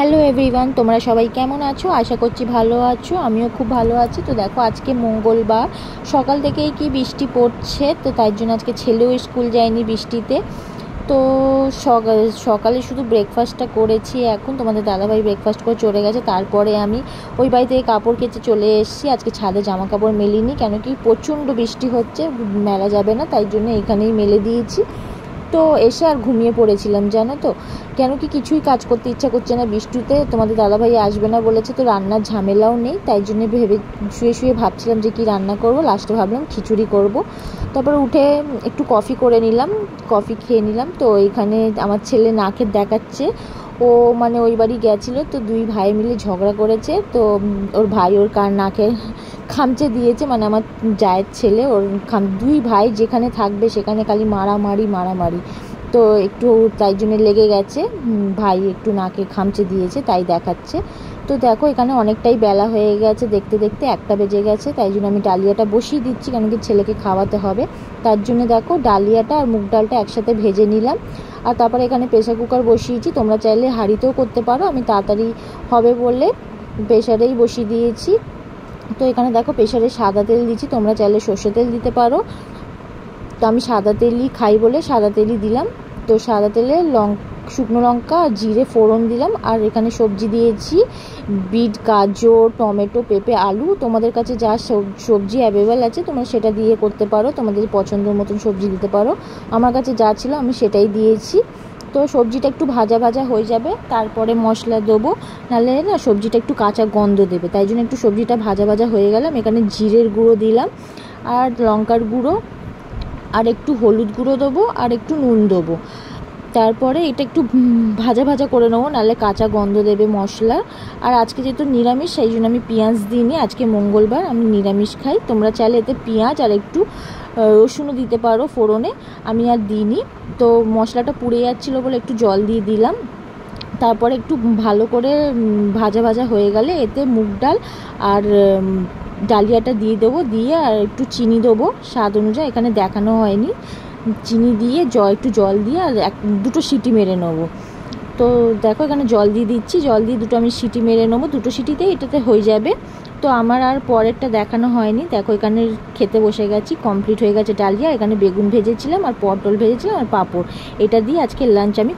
Hello everyone, তোমরা সবাই কেমন আছো? আশা করছি ভালো আছো। আমিও খুব ভালো আছি। তো দেখো, আজকে মঙ্গলবার, সকাল থেকেই কি বৃষ্টি পড়ছে, তো তাই জন্য আজকে ছেলেও স্কুল যায়নি বৃষ্টিতে। তো সকালে শুধু ব্রেকফাস্টটা করেছি। এখন তোমাদের দাদাভাই ব্রেকফাস্ট করে চলে গেছে, তারপরে আমি ওই বাড়ি থেকে কাপড় কেচে চলে এসেছি। আজকে ছাদে জামা কাপড় মেলিনি, কেন কি প্রচণ্ড বৃষ্টি হচ্ছে, মেলা যাবে না, তাই জন্য এখানেই মেলে দিয়েছি। তো এসে আর ঘুমিয়ে পড়েছিলাম, জানো তো, কেন কি কিছুই কাজ করতে ইচ্ছা করছে না বৃষ্টিতে। তোমাদের দাদাভাই আসবে না বলেছে, তো রান্নার ঝামেলাও নেই, তাই জন্য শুয়ে শুয়ে ভাবছিলাম যে কি রান্না করব। লাস্টে ভাবলাম খিচুড়ি করব। তারপরে উঠে একটু কফি করে নিলাম, কফি খেয়ে নিলাম। তো এইখানে আমার ছেলে নাকের দেখাচ্ছে। ও মানে ওই বাড়ি গেছিলো, তো দুই ভাই মিলে ঝগড়া করেছে। তো ওর ভাই ওর নাকে খামচে দিয়েছে, মানে আমার জায়ের ছেলে ওর দুই ভাই যেখানে থাকবে সেখানে খালি মারামারি। তো একটু তাই জন্য লেগে গেছে, ভাই একটু নাকে খামচে দিয়েছে, তাই দেখাচ্ছে। তো দেখো, এখানে অনেকটাই বেলা হয়ে গেছে, দেখতে দেখতে 1টা বেজে গেছে। তাই জন্য আমি ডালিয়াটা বসিয়ে দিচ্ছি, কেন কি ছেলেকে খাওয়াতে হবে। তার জন্য দেখো, ডালিয়াটা আর মুগ ডালটা একসাথে ভেজে নিলাম। আর তারপরে এখানে প্রেসার কুকার বসিয়েছি, তোমরা চাইলে হাঁড়িতেও করতে পারো, আমি তাড়াতাড়ি হবে বলে প্রেসারেই বসিয়ে দিয়েছি। তো এখানে দেখো, প্রেসারে সাদা তেল দিচ্ছি, তোমরা চাইলে সর্ষে তেল দিতে পারো। তো আমি সাদা তেলই খাই বলে সাদা তেলই দিলাম। তো সাদা তেলে শুকনো লঙ্কা আর জিরে ফোড়ন দিলাম। আর এখানে সবজি দিয়েছি, বিট, গাজর, টমেটো, পেঁপে, আলু। তোমাদের কাছে যা সবজি অ্যাভেলেবেল আছে তোমরা সেটা দিয়ে করতে পারো, তোমাদের পছন্দের মতন সবজি দিতে পারো। আমার কাছে যা ছিল আমি সেটাই দিয়েছি। তো সবজিটা একটু ভাজা ভাজা হয়ে যাবে, তারপরে মশলা দেবো, নাহলে না সবজিটা একটু কাঁচা গন্ধ দেবে। তাই জন্য একটু সবজিটা ভাজা ভাজা হয়ে গেলাম। এখানে জিরের গুঁড়ো দিলাম, আর লঙ্কার গুঁড়ো, আর একটু হলুদ গুঁড়ো দেবো, আর একটু নুন দেবো। তারপরে এটা একটু ভাজা ভাজা করে নেবো, নাহলে কাঁচা গন্ধ দেবে মশলা। আর আজকে যেহেতু নিরামিষ, সেই জন্য আমি পেঁয়াজ দিইনি। আজকে মঙ্গলবার, আমি নিরামিষ খাই। তোমরা চাইলে এতে পেঁয়াজ আর একটু রসুনও দিতে পারো ফোড়নে, আমি আর দিইনি। তো মশলাটা পুড়ে যাচ্ছিলো বলে একটু জল দিয়ে দিলাম। তারপরে একটু ভালো করে ভাজা ভাজা হয়ে গেলে এতে মুগ ডাল আর ডালিয়াটা দিয়ে দেবো, দিয়ে আর একটু চিনি দেবো স্বাদ অনুযায়ী, এখানে দেখানো হয়নি। চিনি দিয়ে একটু জল দিয়ে আর দুটো সিটি মেরে নেবো। তো দেখো, এখানে জল দিয়ে দিচ্ছি, জল দিয়ে দুটো আমি সিটি মেরে নেবো, দুটো সিটিতেই এটাতে হয়ে যাবে। তো আমার আর পরেরটা দেখানো হয়নি। দেখো, এখানে খেতে বসে গেছি, কমপ্লিট হয়ে গেছে ডালিয়া। এখানে বেগুন ভেজেছিলাম, আর পটল ভেজেছিলাম, আর পাঁপড়। এটা দিয়ে আজকে লাঞ্চ আমি